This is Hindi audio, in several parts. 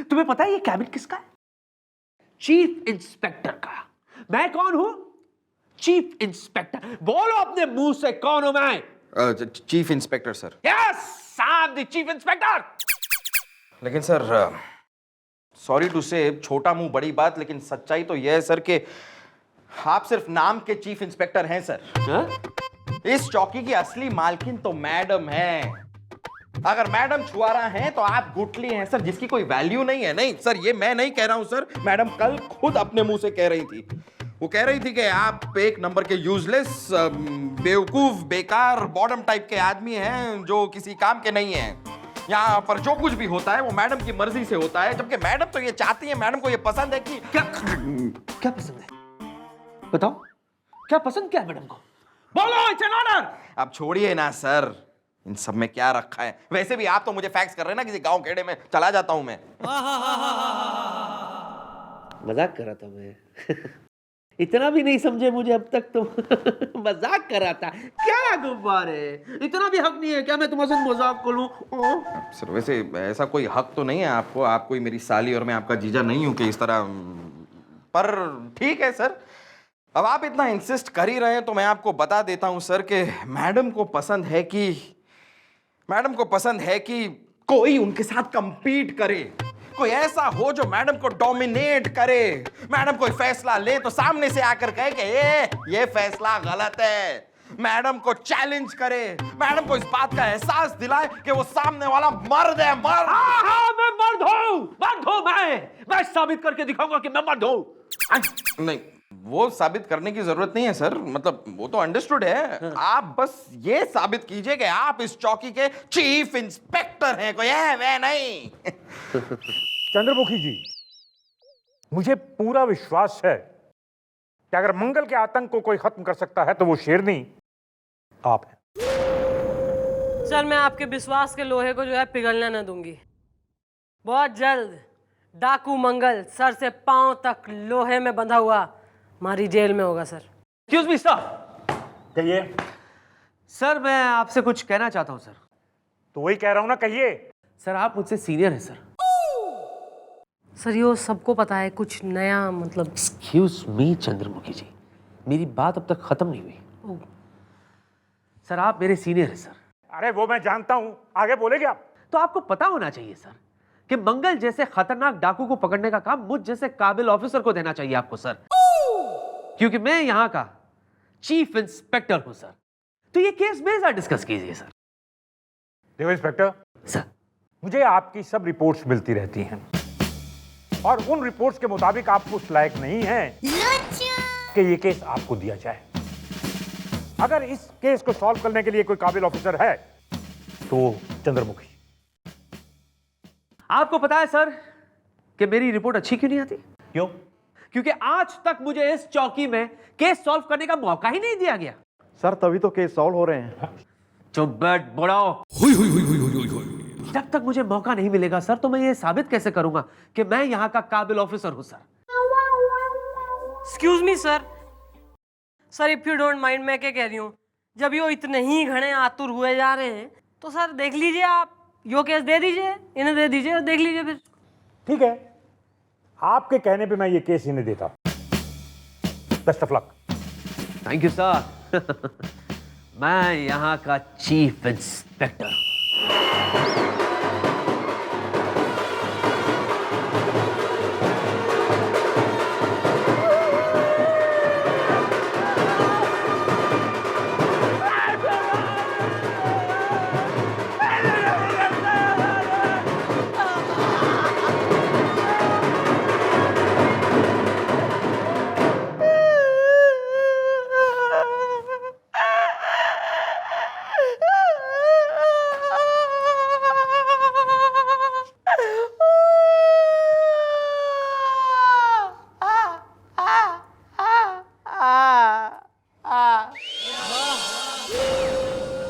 तुम्हें पता है ये कैबिन किसका है? चीफ इंस्पेक्टर का। मैं कौन हूं? Chief inspector. बोलो अपने मुंह से, कौन हूं मैं? Chief inspector sir. Yes, I am the chief inspector. लेकिन सर, सॉरी टू से, छोटा मुंह बड़ी बात, लेकिन सच्चाई तो यह है सर कि आप सिर्फ नाम के चीफ इंस्पेक्टर हैं सर। हाँ? इस चौकी की असली मालकिन तो मैडम है। अगर मैडम छुआरा हैं तो आप गुटली हैं सर, जिसकी कोई वैल्यू नहीं है। नहीं सर, ये मैं नहीं कह रहा हूं सर, मैडम कल खुद अपने मुंह से कह रही थी। वो कह रही थी कि आप एक नंबर के यूजलेस, बेवकूफ, बेकार, बॉटम टाइप के आदमी हैं जो किसी काम के नहीं हैं। यहाँ पर जो कुछ भी होता है वो मैडम की मर्जी से होता है, जबकि मैडम तो ये चाहती है, मैडम को ये पसंद है कि क्या पसंद है? बताओ, क्या पसंद क्या है मैडम को? बोलो, इट्स एन ऑर्डर। अब छोड़िए ना सर, इन सब में क्या रखा है। वैसे भी आप तो मुझे फैक्स कर रहे हैं ना, किसी गांव खेड़े में चला जाता हूं मैं। मजाक कर रहा था मैं। इतना भी नहीं समझे मुझे अब तक तुम। मजाक कर रहा था क्या? गुब्बारे, इतना भी हक नहीं है क्या मैं तुम्हारे साथ मजाक करूं? सर वैसे ऐसा कोई हक तो नहीं है आपको, आप कोई मेरी साली और मैं आपका जीजा नहीं हूं कि इस तरह, पर ठीक है सर। अब आप इतना इंसिस्ट कर ही रहे हैं तो मैं आपको बता देता हूं सर कि मैडम को पसंद है कि कोई उनके साथ कंपीट करे, कोई ऐसा हो जो मैडम को डोमिनेट करे। मैडम कोई फैसला ले तो सामने से आकर कहे कि ये फैसला गलत है। मैडम को चैलेंज करे, मैडम को इस बात का एहसास दिलाए कि वो सामने वाला मर्द है। मर्द। हाँ, मैं मर्द हूं। मैं साबित करके दिखाऊंगा कि मैं मर्द हूं। नहीं, वो साबित करने की जरूरत नहीं है सर, मतलब वो तो अंडरस्टूड है। आप बस ये साबित कीजिए कि आप इस चौकी के चीफ इंस्पेक्टर हैं, कोई है वह नहीं। चंद्रमुखी जी, मुझे पूरा विश्वास है कि अगर मंगल के आतंक को कोई खत्म कर सकता है तो वो शेरनी आप हैं। सर, मैं आपके विश्वास के लोहे को जो है पिघलने न दूंगी। बहुत जल्द डाकू मंगल सर से पांव तक लोहे में बंधा हुआ हमारी जेल में होगा सर। Excuse me sir. कहिए। सर, मैं आपसे कुछ कहना चाहता हूं सर। तो वही कह रहा हूं ना, कहिए। सर, आप मुझसे सीनियर हैं सर। सर, ये सबको पता है, कुछ नया मतलब। एक्सक्यूज मी चंद्रमुखी जी, मेरी बात अब तक खत्म नहीं हुई। सर, आप मेरे सीनियर हैं सर। अरे वो मैं जानता हूं, आगे बोलेगे आप। तो आपको पता होना चाहिए सर कि मंगल जैसे खतरनाक डाकू को पकड़ने का काम मुझ जैसे काबिल ऑफिसर को देना चाहिए आपको सर, क्योंकि मैं यहां का चीफ इंस्पेक्टर हूं सर। तो ये केस मेरे साथ डिस्कस कीजिए सर। देखो इंस्पेक्टर सर, मुझे आपकी सब रिपोर्ट्स मिलती रहती हैं और उन रिपोर्ट्स के मुताबिक आप उस लायक नहीं हैं कि ये केस आपको दिया जाए। अगर इस केस को सॉल्व करने के लिए कोई काबिल ऑफिसर है तो चंद्रमुखी। आपको पता है सर कि मेरी रिपोर्ट अच्छी क्यों नहीं आती? क्यों? क्योंकि आज तक मुझे इस चौकी में केस सॉल्व करने का मौका ही नहीं दिया गया। सर तभी तो केस सॉल्व हो रहे हैं। चुप बैठ बुढ़ाओ। जब तक मुझे मौका नहीं मिलेगा सर, तो मैं ये साबित कैसे करूंगा कि मैं यहाँ का काबिल ऑफिसर हूं sir? Excuse me sir. Sir, if you don't mind, मैं क्या कह रही हूँ, जब यो इतने ही घने आतुर हुए जा रहे हैं तो सर देख लीजिए, आप यो केस दे दीजिए, इन्हें दे दीजिए और देख लीजिए फिर। ठीक है, आपके कहने पे मैं ये केस इन्हें देता। Best of luck. Thank you sir. मैं यहाँ का चीफ इंस्पेक्टर।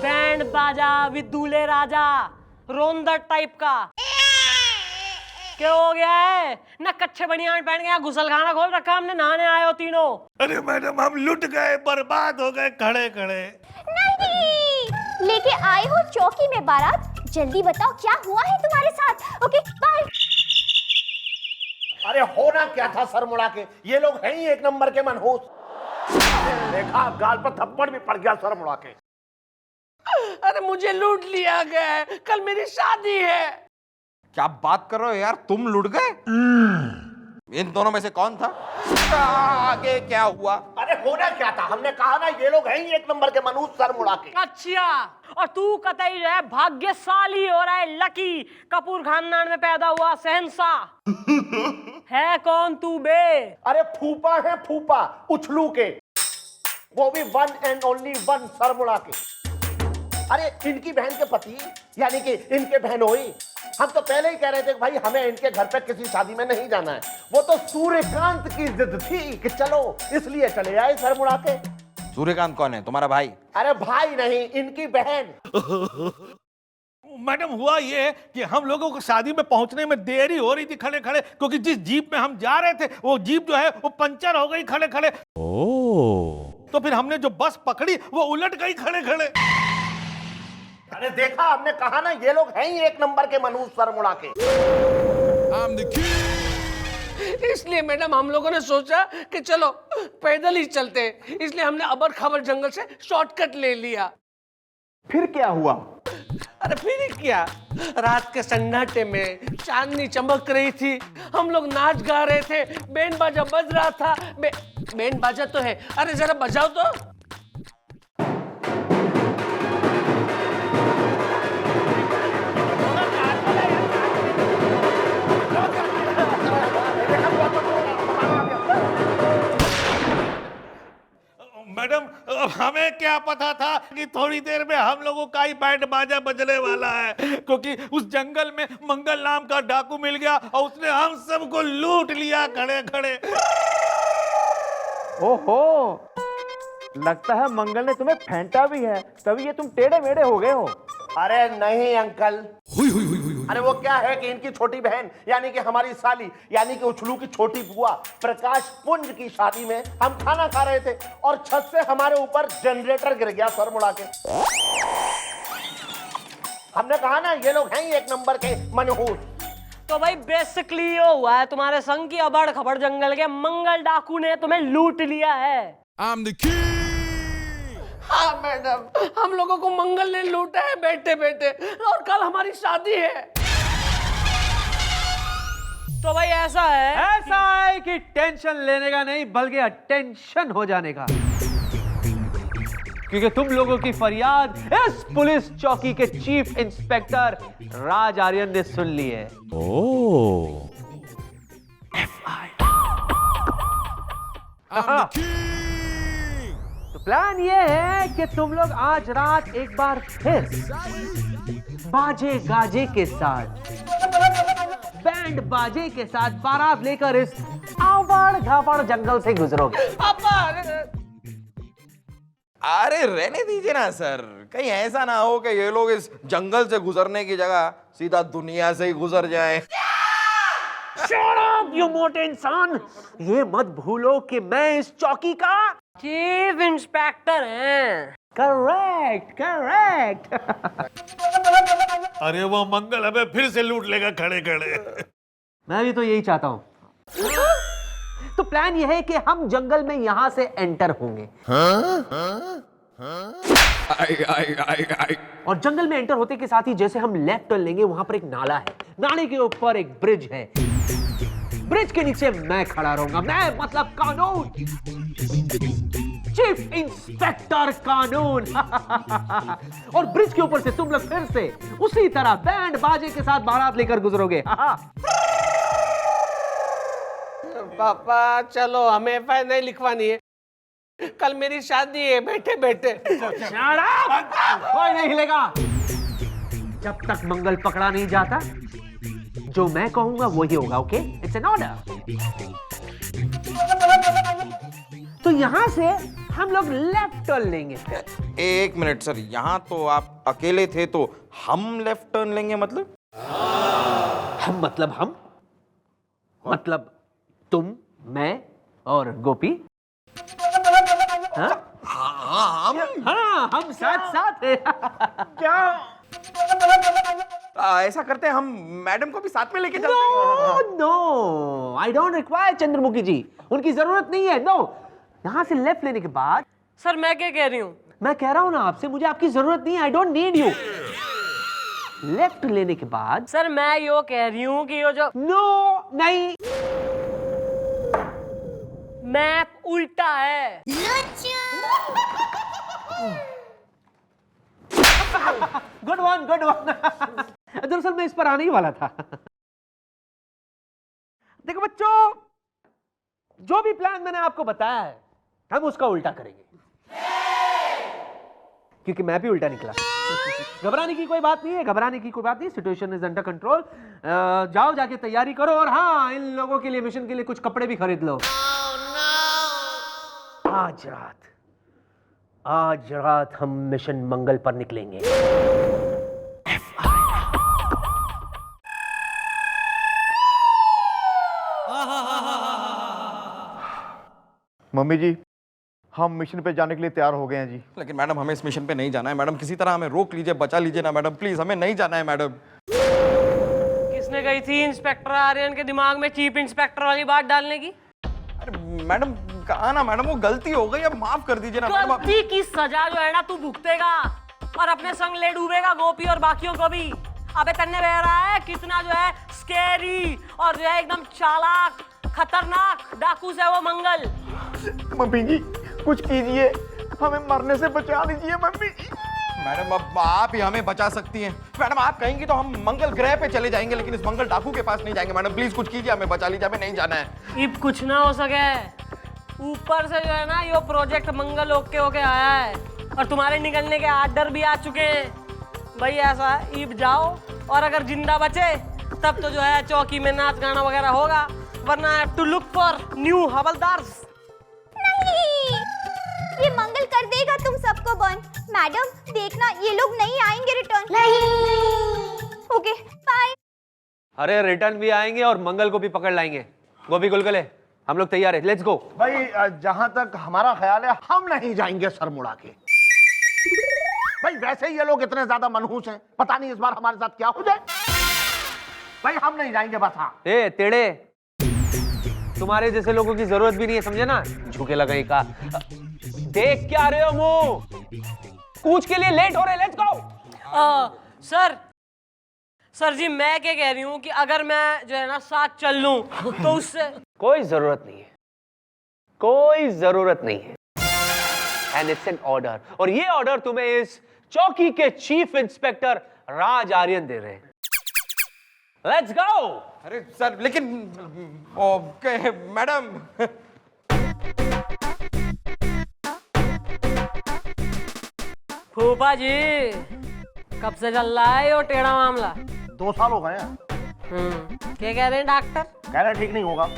बैंड बाजा विदुले राजा, रोंदर टाइप का। क्या हो गया है? ना कच्चे बनियान पहन गया, गुसलखाना खोल रखा हमने, नहाने आए हो तीनों। अरे मैडम, हम लुट गए, बर्बाद हो गए, खड़े खड़े। नहीं, लेके आए हो चौकी में बारात। जल्दी बताओ क्या हुआ है तुम्हारे साथ। Okay bye. अरे होना क्या था सर मुड़ा के, ये लोग हैं ही एक नंबर के मनहूस। देखा गाल पर थप्पड़ भी पड़ गया सर मुड़ा के। अरे मुझे लूट लिया गया है, कल मेरी शादी है। क्या बात कर रहे हो यार, तुम लुट गए? इन दोनों में से कौन था? आगे क्या हुआ? अरे होना क्या था, हमने कहा ना ये लोग हैं ही एक नंबर के मनहूस सर मुड़ा के। अच्छा, और तू कतई है भाग्यशाली हो रहा है, लकी कपूर खानदान में पैदा हुआ शहंशाह। है कौन तू बे? अरे फूफा है फूफा, उछलू के, वो भी one and only one sir मुड़ा के। अरे इनकी बहन के पति यानी कि इनके बहनोई, हम तो पहले ही कह रहे थे कि भाई हमें इनके घर पे किसी शादी में नहीं जाना है। वो तो सूर्यकांत की जिद थी कि चलो, इसलिए चले आए सर मुड़ा के। सूर्यकांत कौन है? तुम्हारा भाई? अरे भाई नहीं, इनकी बहन। मैडम हुआ ये कि हम लोगों को शादी में पहुंचने में देरी हो रही थी खड़े खड़े, क्योंकि जिस जीप में हम जा रहे थे वो जीप जो है वो पंचर हो गई खड़े खड़े। तो फिर हमने जो बस पकड़ी वो उलट गई खड़े खड़े। अरे देखा, हमने कहा ना ये लोग हैं ही एक नंबर के मनहूस सर मुड़ा के। इसलिए मैडम हम लोगों ने सोचा कि चलो पैदल ही चलते हैं, इसलिए हमने अबर खबर जंगल से शॉर्टकट ले लिया। फिर क्या हुआ? अरे फिर क्या, रात के सन्नाटे में चांदनी चमक रही थी, हम लोग नाच गा रहे थे, बैंड बाजा बज रहा था। बैंड बाजा तो है, अरे जरा बजाओ तो। मैडम अब हमें क्या पता था कि थोड़ी देर में हम लोगों का ही बैंड बाजा बजने वाला है, क्योंकि उस जंगल में मंगल नाम का डाकू मिल गया और उसने हम सबको लूट लिया खड़े खड़े। ओहो, लगता है मंगल ने तुम्हें फेंटा भी है, तभी ये तुम टेढ़े मेढ़े हो गए हो। अरे नहीं अंकल, अरे वो क्या है कि इनकी छोटी बहन यानी कि हमारी साली यानी कि उछलू की छोटी बुआ प्रकाश पुंज की शादी में हम खाना खा रहे थे और छत से हमारे ऊपर जनरेटर गिर गया सर मुड़ा के। हमने कहा ना ये लोग हैं ही एक नंबर के मनहूस। तो भाई बेसिकली ये हुआ है, तुम्हारे संग की अबड़ खबड़ जंगल के मंगल डाकू ने तुम्हें लूट लिया है। हाँ मैडम, हम लोगों को मंगल ने लूटा है बैठे बैठे, और कल हमारी शादी है। तो भाई ऐसा है कि टेंशन लेने का नहीं बल्कि अटेंशन हो जाने का, क्योंकि तुम लोगों की फरियाद इस पुलिस चौकी के चीफ इंस्पेक्टर राज आर्यन ने सुन ली है। तो प्लान ये है कि तुम लोग आज रात एक बार फिर बाजे गाजे के साथ, बैंड बाजे के साथ बारात लेकर इस आवाड़ घावाड़ जंगल से गुजरोगे। अरे रहने दीजिए ना सर, कहीं ऐसा ना हो कि ये लोग इस जंगल से गुजरने की जगह सीधा दुनिया से ही गुजर जाएं। Shut up, you मोटे इंसान! ये मत भूलो कि मैं इस चौकी का चीफ इंस्पेक्टर हैं। Correct correct. अरे वो मंगल हमें फिर से लूट लेगा खड़े खड़े। मैं भी तो यही चाहता हूं। तो प्लान यह है कि हम जंगल में यहां से एंटर होंगे। और जंगल में एंटर होते के साथ ही जैसे हम लेफ्ट टर्न लेंगे, वहां पर एक नाला है, नाले के ऊपर एक ब्रिज है, ब्रिज के नीचे मैं खड़ा रहूंगा, मैं मतलब कानून, चीफ इंस्पेक्टर कानून। और ब्रिज के ऊपर से तुम लोग फिर से उसी तरह बैंड बाजे के साथ बारात लेकर गुजरोगे। पापा चलो, हमें एफआईआर नहीं लिखवानी है, कल मेरी शादी है बैठे बैठे। कोई नहीं हिलेगा जब तक मंगल पकड़ा नहीं जाता। जो मैं कहूंगा वही होगा, ओके? It's an order. तो यहां से हम लोग लेफ्ट टर्न लेंगे। एक मिनट सर, यहाँ तो आप अकेले थे, तो हम लेफ्ट टर्न लेंगे मतलब? हम मतलब तुम, मैं और गोपी। हाँ? हम साथ साथ हैं। क्या ऐसा करते हैं, हम मैडम को भी साथ में लेके चलते हैं। No, I I don't require Chandramukhi ji, उनकी जरूरत नहीं है। नो, यहां से लेफ्ट लेने के बाद सर मैं क्या कह रही हूँ? मैं कह रहा हूं ना आपसे, मुझे आपकी जरूरत नहीं है। I don't need you. Left लेने के बाद सर मैं यो कह रही हूँ कि यो जो नो नहीं, मैप उल्टा है। Good one, good one. दरअसल मैं इस पर आने ही वाला था। देखो बच्चों, जो भी प्लान मैंने आपको बताया है, हम उसका उल्टा करेंगे, क्योंकि मैं भी उल्टा निकला। घबराने की कोई बात नहीं है, घबराने की कोई बात नहीं। Situation is under control. जाओ, जाके तैयारी करो, और हाँ, इन लोगों के लिए, मिशन के लिए कुछ कपड़े भी खरीद लो। आज रात हम मिशन मंगल पर निकलेंगे। मम्मी जी, हम मिशन पे जाने के लिए तैयार हो गए हैं जी। लेकिन मैडम हमें इस मिशन पे नहीं जाना है मैडम, किसी तरह हमें रोक लीजिए, बचा लीजिए ना मैडम, प्लीज, हमें नहीं जाना है मैडम। किसने कही थी इंस्पेक्टर आर्यन के दिमाग में चीफ इंस्पेक्टर वाली बात डालने की? अरे मैडम, कहा ना मैडम, वो गलती हो गई, अब माफ कर दीजिए ना मैडम। गलती की सजा जो है ना तू भुगतेगा, और अपने संग ले डूबेगा गोपी और बाकियों को भी। अबे तन्ने बह रहा है कितना जो है स्कैरी और जो है एकदम चालाक खतरनाक डाकू से वो मंगल। मम्मी जी, कुछ कीजिए, हमें मरने से बचा दीजिए मम्मी जी। मैडम अब आप ही हमें बचा सकती हैं। मैडम आप कहेंगी तो हम मंगल ग्रह पे चले जाएंगे, लेकिन इस मंगल डाकू के पास नहीं जाएंगे। मैडम प्लीज कुछ कीजिए, हमें बचा लीजिए, हमें नहीं जाना है। इब कुछ ना हो सके, ऊपर से जो है ना यो प्रोजेक्ट मंगल होके आया है, और तुम्हारे निकलने के आर्डर भी आ चुके हैं। भाई ऐसा है, इब जाओ, और अगर जिंदा बचे तब तो जो है चौकी में नाच गाना वगैरह होगा, वरना have to look for new havaldar. नहीं, ये मंगल कर देगा तुम सबको बंद। मैडम देखना, ये लोग नहीं आएंगे रिटर्न। नहीं। Okay bye. अरे रिटर्न भी आएंगे और मंगल को भी पकड़ लाएंगे। गोपी गुलगुले, हम लोग तैयार है, लेट्स गो। भाई जहां तक हमारा ख्याल है, हम नहीं जाएंगे सर मुड़ा के। भाई वैसे ही ये लोग इतने ज्यादा मनहूस हैं, पता नहीं इस बार हमारे साथ क्या हो जाए। भाई हम नहीं जाएंगे बस। हाँ ए तेड़े, तुम्हारे जैसे लोगों की जरूरत भी नहीं है, समझे ना? झुके लगाई का। देख क्या रहे हो मुंह? कूच के लिए लेट हो रहे, लेट्स गो। सर जी मैं क्या कह रही हूँ कि अगर मैं जो है ना साथ चल लूं तो उससे कोई जरूरत नहीं है, कोई जरूरत नहीं है। एंड इट्स एन ऑर्डर, और ये ऑर्डर तुम्हें इस चौकी के चीफ इंस्पेक्टर राज आर्यन दे रहे हैं। Let's go. अरे सर, लेकिन ओके मैडम। फूफा जी कब से चल रहा है यो टेढ़ा मामला? 2 साल हो गए हैं। क्या कह रहे हैं डॉक्टर? कह रहे ठीक नहीं होगा।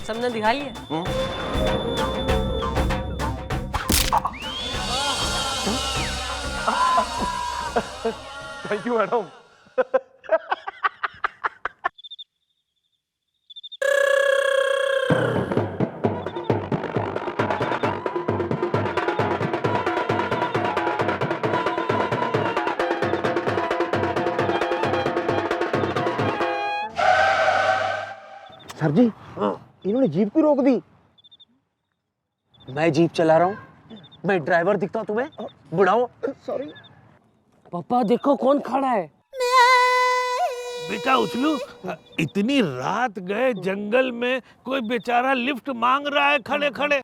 सबने दिखा लिया? Thank you madam. सर जी, इन्होंने जीप क्यों रोक दी? मैं जीप चला रहा हूं, मैं ड्राइवर दिखता हूं तुम्हें? बुढ़ाओ, सॉरी। पापा देखो कौन खड़ा है। बेटा उछलू, इतनी रात गए जंगल में, कोई बेचारा लिफ्ट मांग रहा है खड़े खड़े।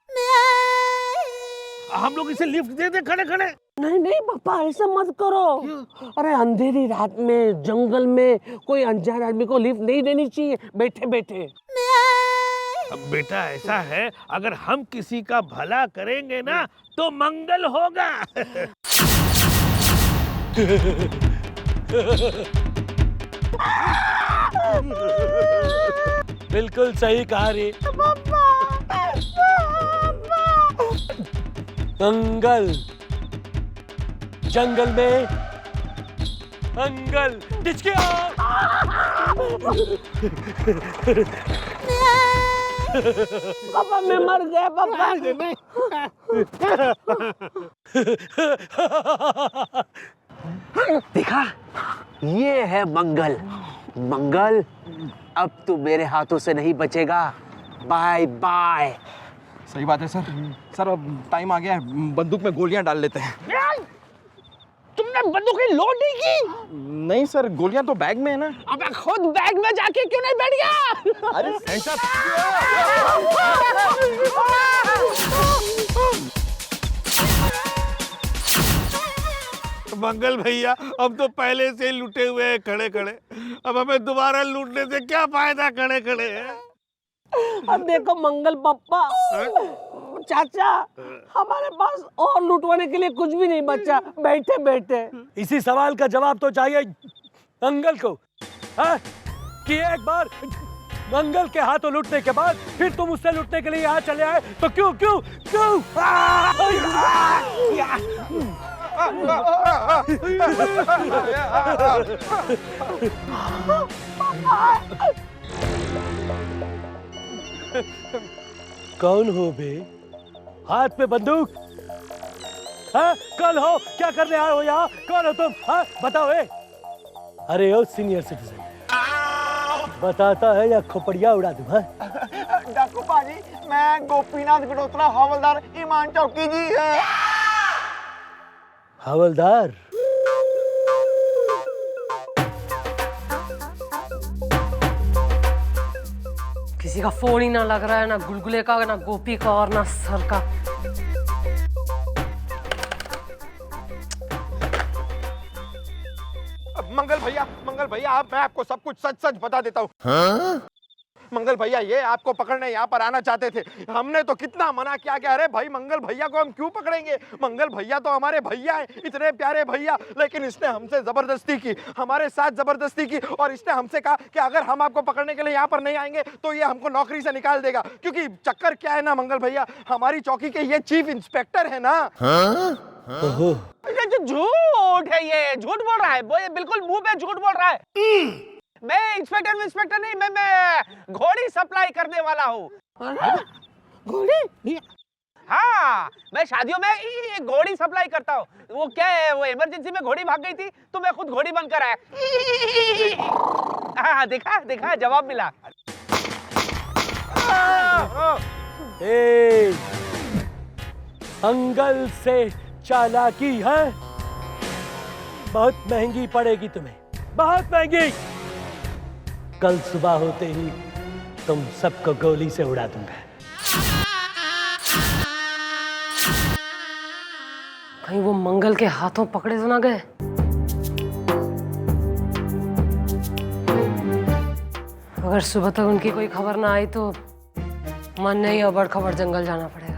हम लोग इसे लिफ्ट दे दे खड़े खड़े। नहीं नहीं पापा ऐसा मत करो। अरे अंधेरी रात में जंगल में कोई अनजान आदमी को लिफ्ट नहीं देनी चाहिए बैठे बैठे। बेटा ऐसा है, अगर हम किसी का भला करेंगे ना तो मंगल होगा। बिल्कुल सही कहा रे। मंगल जंगल में मंगल डिचकिया। पापा मैं मर गया पापा। देखा, ये है मंगल, मंगल, अब तू मेरे हाथों से नहीं बचेगा। Bye bye. सही बात है सर। सर अब टाइम आ गया है, बंदूक में गोलियां डाल लेते हैं। तुमने बंदूकें लोड नहीं की? नहीं सर, गोलियां तो बैग में है ना। अबे खुद बैग में जाके क्यों नहीं बैठ गया? अरे मंगल भैया, अब तो पहले से ही लूटे हुए हैं खड़े खड़े, अब हमें दोबारा लूटने से क्या फायदा खड़े खड़े हैं? अब देखो मंगल पापा, चाचा, हमारे पास और लूटवाने के लिए कुछ भी नहीं बचा, बैठे बैठे। इसी सवाल का जवाब तो चाहिए मंगल को, हाँ? कि एक बार मंगल के हाथों लूटने के बाद फिर तुम उससे लूटने के लिए यहाँ चले आए, तो क्यों क्यों क्यों? कौन हो बे? हाथ पे बंदूक? हाँ, कौन हो? क्या करने आए हो यहाँ? कौन हो तुम? हाँ, बताओ। अरे ओ सीनियर सिटीजन, बताता है या खोपड़िया उड़ा दूं? हाँ? डाकू पाजी, मैं गोपीनाथ गडोत्रा हवलदार ईमान चौकी जी है। हवलदार? किसी का फोन ही ना लग रहा है, ना गुलगुले का, ना गोपी का और ना सर का। मंगल भैया, मैं आपको सब कुछ सच सच बता देता हूँ। मंगल भैया, ये आपको पकड़ने यहाँ पर आना चाहते थे। हमने तो कितना मना किया कि अरे भाई मंगल भैया को हम क्यों पकड़ेंगे, मंगल भैया तो हमारे भैया हैं, इतने प्यारे भैया। लेकिन इसने हमसे जबरदस्ती की, हमारे साथ जबरदस्ती की, और इसने हमसे कहा कि अगर हम आपको पकड़ने के लिए यहाँ पर नहीं आएंगे तो ये हमको नौकरी से निकाल देगा। क्योंकि चक्कर क्या है ना मंगल भैया, हमारी चौकी के ये चीफ इंस्पेक्टर है ना। ये जो झूठ है, ये झूठ बोल रहा है, वो ये बिल्कुल मुंह पे झूठ बोल रहा है। मैं इंस्पेक्टर नहीं, मैं घोड़ी सप्लाई करने वाला हूँ। घोड़ी? हाँ, मैं शादियों में घोड़ी सप्लाई करता हूँ। वो क्या है, वो इमरजेंसी में घोड़ी भाग गई थी तो मैं खुद घोड़ी बनकर आया। हाँ, देखा जवाब मिला। मंगल से चालाकी है, बहुत महंगी पड़ेगी तुम्हें, बहुत महंगी। कल सुबह होते ही तुम सबको गोली से उड़ा दूंगा। कहीं वो मंगल के हाथों पकड़े तो ना गए? अगर सुबह तक उनकी कोई खबर ना आई तो मन नहीं, अबड़ खबर जंगल जाना पड़ेगा।